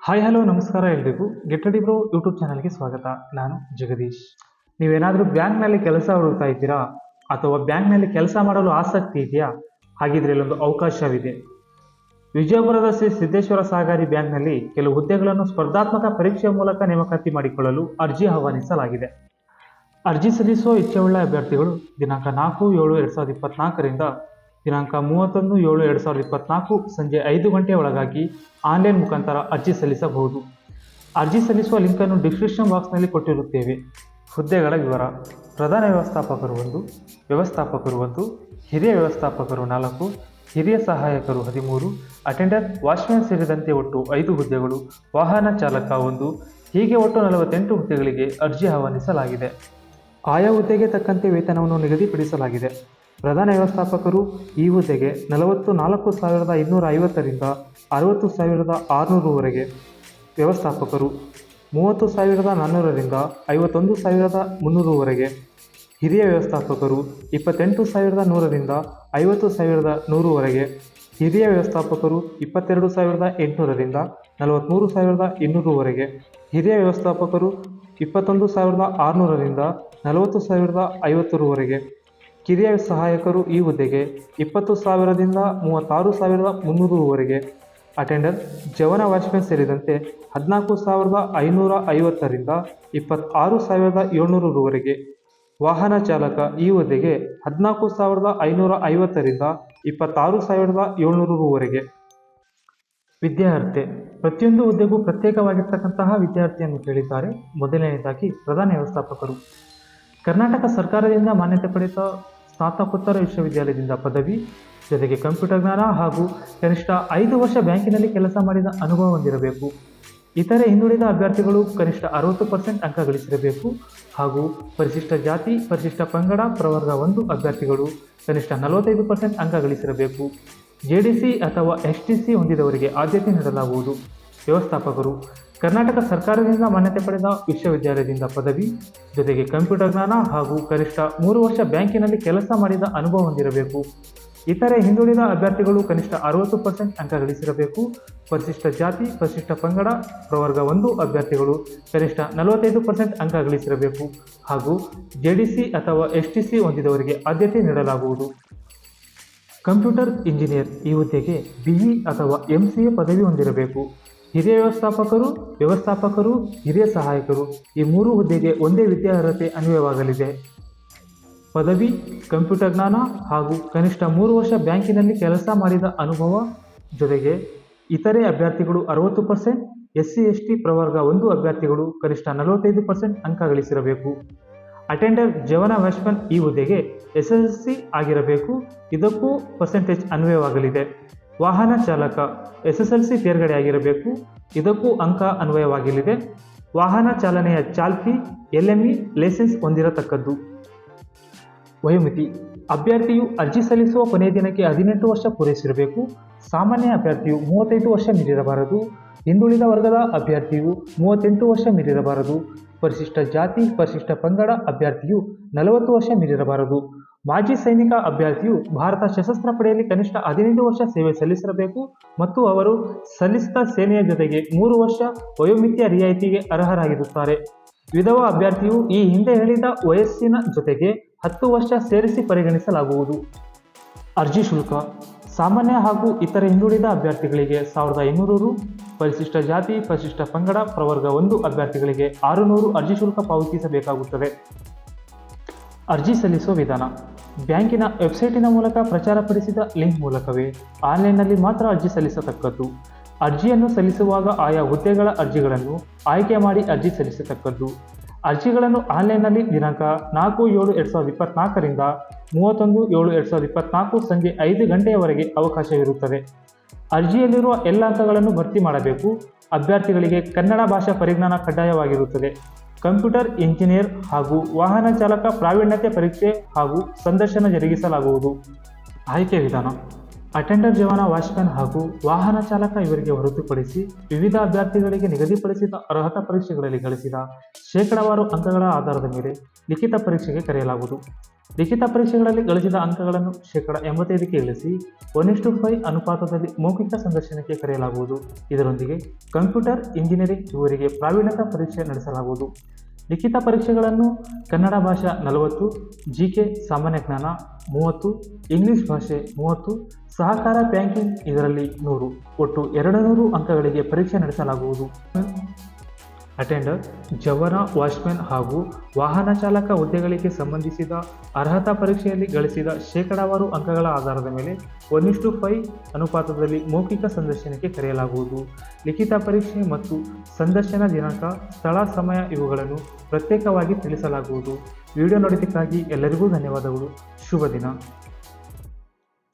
Hi hello ನಮಸ್ಕಾರ ಎಲ್ರಿಗೂ get ready bro YouTube ಚಾನಲ್ಗೆ ಸ್ವಾಗತ. ನಾನು ಜಗದೀಶ್. ನೀವೇನಾದರೂ ಬ್ಯಾಂಕ್ನಲ್ಲಿ ಕೆಲಸ ಹುಡುಕ್ತಾ ಇದ್ದೀರಾ ಅಥವಾ ಬ್ಯಾಂಕ್ನಲ್ಲಿ ಕೆಲಸ ಮಾಡಲು ಆಸಕ್ತಿ ಇದೆಯಾ? ಹಾಗಿದ್ರೆ ಇಲ್ಲೊಂದು ಅವಕಾಶವಿದೆ. ವಿಜಯಪುರದ ಶ್ರೀ ಸಿದ್ದೇಶ್ವರ ಸಹಕಾರಿ ಬ್ಯಾಂಕ್ನಲ್ಲಿ ಕೆಲವು ಹುದ್ದೆಗಳನ್ನು ಸ್ಪರ್ಧಾತ್ಮಕ ಪರೀಕ್ಷೆಯ ಮೂಲಕ ನೇಮಕಾತಿ ಮಾಡಿಕೊಳ್ಳಲು ಅರ್ಜಿ ಆಹ್ವಾನಿಸಲಾಗಿದೆ. ಅರ್ಜಿ ಸಲ್ಲಿಸುವ ಇಚ್ಛೆಯುಳ್ಳ ಅಭ್ಯರ್ಥಿಗಳು ದಿನಾಂಕ 4/7/2024ರಿಂದ ದಿನಾಂಕ 31/7/2024 ಸಂಜೆ 5 ಗಂಟೆಯ ಒಳಗಾಗಿ ಆನ್ಲೈನ್ ಮುಖಾಂತರ ಅರ್ಜಿ ಸಲ್ಲಿಸಬಹುದು. ಅರ್ಜಿ ಸಲ್ಲಿಸುವ ಲಿಂಕನ್ನು ಡಿಸ್ಕ್ರಿಪ್ಷನ್ ಬಾಕ್ಸ್ನಲ್ಲಿ ಕೊಟ್ಟಿರುತ್ತೇವೆ. ಹುದ್ದೆಗಳ ವಿವರ: ಪ್ರಧಾನ ವ್ಯವಸ್ಥಾಪಕರು 1, ವ್ಯವಸ್ಥಾಪಕರು 1, ಹಿರಿಯ ವ್ಯವಸ್ಥಾಪಕರು 4, ಹಿರಿಯ ಸಹಾಯಕರು 13, ಅಟೆಂಡರ್, ವಾಚ್ಮ್ಯಾನ್ ಸೇರಿದಂತೆ ಒಟ್ಟು 5 ಹುದ್ದೆಗಳು, ವಾಹನ ಚಾಲಕ 1, ಹೀಗೆ ಒಟ್ಟು 48 ಹುದ್ದೆಗಳಿಗೆ ಅರ್ಜಿ ಆಹ್ವಾನಿಸಲಾಗಿದೆ. ಆಯಾ ಹುದ್ದೆಗೆ ತಕ್ಕಂತೆ ವೇತನವನ್ನು ನಿಗದಿಪಡಿಸಲಾಗಿದೆ. ಪ್ರಧಾನ ವ್ಯವಸ್ಥಾಪಕರು ಈ ಹುದ್ದೆಗೆ 44,250ರಿಂದ 60,600ವರೆಗೆ, ವ್ಯವಸ್ಥಾಪಕರು 30,400ರಿಂದ 51,300ವರೆಗೆ, ಹಿರಿಯ ವ್ಯವಸ್ಥಾಪಕರು 28,100ರಿಂದ 50,100ವರೆಗೆ, ಹಿರಿಯ ವ್ಯವಸ್ಥಾಪಕರು 22,800ರಿಂದ 43,200ವರೆಗೆ, ಹಿರಿಯ ವ್ಯವಸ್ಥಾಪಕರು 21,600ರಿಂದ 40,050ವರೆಗೆ, ಕಿರಿಯ ಸಹಾಯಕರು ಈ ಹುದ್ದೆಗೆ 20,000ದಿಂದ 36,300ವರೆಗೆ, ಅಟೆಂಡರ್, ಜವನ ವಾಚ್ಮ್ಯಾನ್ ಸೇರಿದಂತೆ 14,550ರಿಂದ 26,700ವರೆಗೆ, ವಾಹನ ಚಾಲಕ ಈ ಹುದ್ದೆಗೆ 14,550ರಿಂದ 26,700ವರೆಗೆ. ವಿದ್ಯಾರ್ಹತೆ: ಪ್ರತಿಯೊಂದು ಹುದ್ದೆಗೂ ಪ್ರತ್ಯೇಕವಾಗಿರ್ತಕ್ಕಂತಹ ವಿದ್ಯಾರ್ಥಿಯನ್ನು ಕೇಳಿದ್ದಾರೆ. ಮೊದಲನೆಯದಾಗಿ ಪ್ರಧಾನ ವ್ಯವಸ್ಥಾಪಕರು. ಕರ್ನಾಟಕ ಸರ್ಕಾರದಿಂದ ಮಾನ್ಯತೆ ಪಡೆದ ಸ್ನಾತಕೋತ್ತರ ವಿಶ್ವವಿದ್ಯಾಲಯದಿಂದ ಪದವಿ, ಜೊತೆಗೆ ಕಂಪ್ಯೂಟರ್ ಜ್ಞಾನ ಹಾಗೂ ಕನಿಷ್ಠ 5 ವರ್ಷ ಬ್ಯಾಂಕಿನಲ್ಲಿ ಕೆಲಸ ಮಾಡಿದ ಅನುಭವ ಹೊಂದಿರಬೇಕು. ಇತರೆ ಹಿಂದುಳಿದ ಅಭ್ಯರ್ಥಿಗಳು ಕನಿಷ್ಠ 60% ಅಂಕ ಗಳಿಸಿರಬೇಕು ಹಾಗೂ ಪರಿಶಿಷ್ಟ ಜಾತಿ, ಪರಿಶಿಷ್ಟ ಪಂಗಡ, ಪ್ರವರ್ಗ 1 ಅಭ್ಯರ್ಥಿಗಳು ಕನಿಷ್ಠ 45% ಅಂಕ ಗಳಿಸಿರಬೇಕು. ಜೆಡಿಸಿ ಅಥವಾ ಎಸ್ಟಿಸಿ ಹೊಂದಿದವರಿಗೆ ಆದ್ಯತೆ ನೀಡಲಾಗುವುದು. ವ್ಯವಸ್ಥಾಪಕರು. ಕರ್ನಾಟಕ ಸರ್ಕಾರದಿಂದ ಮಾನ್ಯತೆ ಪಡೆದ ವಿಶ್ವವಿದ್ಯಾಲಯದಿಂದ ಪದವಿ, ಜೊತೆಗೆ ಕಂಪ್ಯೂಟರ್ ಜ್ಞಾನ ಹಾಗೂ ಕನಿಷ್ಠ 3 ವರ್ಷ ಬ್ಯಾಂಕಿನಲ್ಲಿ ಕೆಲಸ ಮಾಡಿದ ಅನುಭವ ಹೊಂದಿರಬೇಕು. ಇತರೆ ಹಿಂದುಳಿದ ಅಭ್ಯರ್ಥಿಗಳು ಕನಿಷ್ಠ 60% ಅಂಕ ಗಳಿಸಿರಬೇಕು. ಪರಿಶಿಷ್ಟ ಜಾತಿ, ಪರಿಶಿಷ್ಟ ಪಂಗಡ, ಪ್ರವರ್ಗ 1 ಅಭ್ಯರ್ಥಿಗಳು ಕನಿಷ್ಠ 45% ಅಂಕ ಗಳಿಸಿರಬೇಕು ಹಾಗೂ ಜೆಡಿಸಿ ಅಥವಾ ಎಸ್ಟಿಸಿ ಹೊಂದಿದವರಿಗೆ ಆದ್ಯತೆ ನೀಡಲಾಗುವುದು. ಕಂಪ್ಯೂಟರ್ ಇಂಜಿನಿಯರ್ ಈ ಹುದ್ದೆಗೆ ಬಿಇ ಅಥವಾ ಎಂಸಿಎ ಪದವಿ ಹೊಂದಿರಬೇಕು. ಹಿರಿಯ ವ್ಯವಸ್ಥಾಪಕರು, ಹಿರಿಯ ಸಹಾಯಕರು ಈ 3 ಹುದ್ದೆಗೆ ಒಂದೇ ವಿದ್ಯಾರ್ಹತೆ ಅನ್ವಯವಾಗಲಿದೆ. ಪದವಿ, ಕಂಪ್ಯೂಟರ್ ಜ್ಞಾನ ಹಾಗೂ ಕನಿಷ್ಠ 3 ವರ್ಷ ಬ್ಯಾಂಕಿನಲ್ಲಿ ಕೆಲಸ ಮಾಡಿದ ಅನುಭವ, ಜೊತೆಗೆ ಇತರೆ ಅಭ್ಯರ್ಥಿಗಳು 60%, ಎಸ್ಸಿ ಎಸ್ಟಿ ಪ್ರವರ್ಗ 1 ಅಭ್ಯರ್ಥಿಗಳು ಕನಿಷ್ಠ 45% ಅಂಕ ಗಳಿಸಿರಬೇಕು. ಅಟೆಂಡರ್, ಜವನ ವಾಚ್ಮ್ಯಾನ್ ಈ ಹುದ್ದೆಗೆ ಎಸ್ಎಸ್ಎಲ್ಸಿ ಆಗಿರಬೇಕು. ಇದಕ್ಕೂ ಪರ್ಸೆಂಟೇಜ್ ಅನ್ವಯವಾಗಲಿದೆ. ವಾಹನ ಚಾಲಕ ಎಸ್ಎಸ್ಎಲ್ಸಿ ತೇರ್ಗಡೆ ಆಗಿರಬೇಕು. ಇದಕ್ಕೂ ಅಂಕ ಅನ್ವಯವಾಗಲಿದೆ. ವಾಹನ ಚಾಲನೆಯ ಚಾಲ್ತಿ ಎಲ್ಎಂಇ ಲೈಸೆನ್ಸ್ ಹೊಂದಿರತಕ್ಕದ್ದು. ವಯೋಮಿತಿ: ಅಭ್ಯರ್ಥಿಯು ಅರ್ಜಿ ಸಲ್ಲಿಸುವ ಕೊನೆಯ ದಿನಕ್ಕೆ 18 ವರ್ಷ ಪೂರೈಸಿರಬೇಕು. ಸಾಮಾನ್ಯ ಅಭ್ಯರ್ಥಿಯು 35 ವರ್ಷ ಮೀರಿರಬಾರದು. ಹಿಂದುಳಿದ ವರ್ಗದ ಅಭ್ಯರ್ಥಿಯು 38 ವರ್ಷ ಮೀರಿರಬಾರದು. ಪರಿಶಿಷ್ಟ ಜಾತಿ, ಪರಿಶಿಷ್ಟ ಪಂಗಡ ಅಭ್ಯರ್ಥಿಯು 40 ವರ್ಷ ಮೀರಿರಬಾರದು. ಮಾಜಿ ಸೈನಿಕ ಅಭ್ಯರ್ಥಿಯು ಭಾರತ ಸಶಸ್ತ್ರ ಪಡೆಯಲ್ಲಿ ಕನಿಷ್ಠ 15 ವರ್ಷ ಸೇವೆ ಸಲ್ಲಿಸಿರಬೇಕು ಮತ್ತು ಅವರು ಸಲ್ಲಿಸಿದ ಸೇನೆಯ ಜೊತೆಗೆ 3 ವರ್ಷ ವಯೋಮಿತಿಯ ರಿಯಾಯಿತಿಗೆ ಅರ್ಹರಾಗಿರುತ್ತಾರೆ. ವಿಧವಾ ಅಭ್ಯರ್ಥಿಯು ಈ ಹಿಂದೆ ಹೇಳಿದ ವಯಸ್ಸಿನ ಜೊತೆಗೆ 10 ವರ್ಷ ಸೇರಿಸಿ ಪರಿಗಣಿಸಲಾಗುವುದು. ಅರ್ಜಿ ಶುಲ್ಕ: ಸಾಮಾನ್ಯ ಹಾಗೂ ಇತರ ಹಿಂದುಳಿದ ಅಭ್ಯರ್ಥಿಗಳಿಗೆ 1,500 ರು, ಪರಿಶಿಷ್ಟ ಜಾತಿ, ಪರಿಶಿಷ್ಟ ಪಂಗಡ, ಪ್ರವರ್ಗ 1 ಅಭ್ಯರ್ಥಿಗಳಿಗೆ 600 ಅರ್ಜಿ ಶುಲ್ಕ ಪಾವತಿಸಬೇಕಾಗುತ್ತದೆ. ಅರ್ಜಿ ಸಲ್ಲಿಸುವ ವಿಧಾನ: ಬ್ಯಾಂಕಿನ ವೆಬ್ಸೈಟಿನ ಮೂಲಕ ಪ್ರಚಾರಪಡಿಸಿದ ಲಿಂಕ್ ಮೂಲಕವೇ ಆನ್ಲೈನ್ನಲ್ಲಿ ಮಾತ್ರ ಅರ್ಜಿ ಸಲ್ಲಿಸತಕ್ಕದ್ದು. ಅರ್ಜಿಯನ್ನು ಸಲ್ಲಿಸುವಾಗ ಆಯಾ ಹುದ್ದೆಗಳ ಅರ್ಜಿಗಳನ್ನು ಆಯ್ಕೆ ಮಾಡಿ ಅರ್ಜಿ ಸಲ್ಲಿಸತಕ್ಕದ್ದು. ಅರ್ಜಿಗಳನ್ನು ಆನ್ಲೈನ್ನಲ್ಲಿ ದಿನಾಂಕ 4/7/2024ರಿಂದ 31/7/2024 ಸಂಜೆ 5 ಗಂಟೆಯವರೆಗೆ ಅವಕಾಶವಿರುತ್ತದೆ. ಅರ್ಜಿಯಲ್ಲಿರುವ ಎಲ್ಲ ಅಂಕಗಳನ್ನು ಭರ್ತಿ ಮಾಡಬೇಕು. ಅಭ್ಯರ್ಥಿಗಳಿಗೆ ಕನ್ನಡ ಭಾಷಾ ಪರಿಜ್ಞಾನ ಕಡ್ಡಾಯವಾಗಿರುತ್ತದೆ. ಕಂಪ್ಯೂಟರ್ ಇಂಜಿನಿಯರ್ ಹಾಗೂ ವಾಹನ ಚಾಲಕ ಪ್ರಾವೀಣ್ಯತೆ ಪರೀಕ್ಷೆ ಹಾಗೂ ಸಂದರ್ಶನ ಜರುಗಿಸಲಾಗುವುದು. ಆಯ್ಕೆ ವಿಧಾನ: ಅಟೆಂಡರ್, ಜವನ ವಾಚ್ಮ್ಯಾನ್ ಹಾಗೂ ವಾಹನ ಚಾಲಕ ಇವರಿಗೆ ಹೊರತುಪಡಿಸಿ ವಿವಿಧ ಅಭ್ಯರ್ಥಿಗಳಿಗೆ ನಿಗದಿಪಡಿಸಿದ ಅರ್ಹತಾ ಪರೀಕ್ಷೆಗಳಲ್ಲಿ ಗಳಿಸಿದ ಶೇಕಡಾವಾರು ಅಂಕಗಳ ಆಧಾರದ ಮೇಲೆ ಲಿಖಿತ ಪರೀಕ್ಷೆಗೆ ಕರೆಯಲಾಗುವುದು. ಲಿಖಿತ ಪರೀಕ್ಷೆಗಳಲ್ಲಿ ಗಳಿಸಿದ ಅಂಕಗಳನ್ನು 85% ಇಳಿಸಿ 1:5 ಅನುಪಾತದಲ್ಲಿ ಮೌಖಿಕ ಸಂದರ್ಶನಕ್ಕೆ ಕರೆಯಲಾಗುವುದು. ಇದರೊಂದಿಗೆ ಕಂಪ್ಯೂಟರ್ ಇಂಜಿನಿಯರಿಂಗ್ ಇವರಿಗೆ ಪ್ರಾವೀಣ್ಯತಾ ಪರೀಕ್ಷೆ ನಡೆಸಲಾಗುವುದು. ಲಿಖಿತ ಪರೀಕ್ಷೆಗಳನ್ನು ಕನ್ನಡ ಭಾಷಾ 40, ಜಿಕೆ ಸಾಮಾನ್ಯ ಜ್ಞಾನ 30, ಇಂಗ್ಲಿಷ್ ಭಾಷೆ 30, ಸಹಕಾರ ಬ್ಯಾಂಕಿಂಗ್ ಇದರಲ್ಲಿ 100, ಒಟ್ಟು 200 ಅಂಕಗಳಿಗೆ ಪರೀಕ್ಷೆ ನಡೆಸಲಾಗುವುದು. ಅಟೆಂಡರ್, ಜವನ, ವಾಚ್ಮನ್ ಹಾಗೂ ವಾಹನ ಚಾಲಕ ಹುದ್ದೆಗಳಿಗೆ ಸಂಬಂಧಿಸಿದ ಅರ್ಹತಾ ಪರೀಕ್ಷೆಯಲ್ಲಿ ಗಳಿಸಿದ ಶೇಕಡಾವಾರು ಅಂಕಗಳ ಆಧಾರದ ಮೇಲೆ 1:5 ಅನುಪಾತದಲ್ಲಿ ಮೌಖಿಕ ಸಂದರ್ಶನಕ್ಕೆ ಕರೆಯಲಾಗುವುದು. ಲಿಖಿತ ಪರೀಕ್ಷೆ ಮತ್ತು ಸಂದರ್ಶನ ದಿನಾಂಕ, ಸ್ಥಳ, ಸಮಯ ಇವುಗಳನ್ನು ಪ್ರತ್ಯೇಕವಾಗಿ ತಿಳಿಸಲಾಗುವುದು. ವಿಡಿಯೋ ನೋಡಿದ್ದಕ್ಕಾಗಿ ಎಲ್ಲರಿಗೂ ಧನ್ಯವಾದಗಳು. ಶುಭ ದಿನ.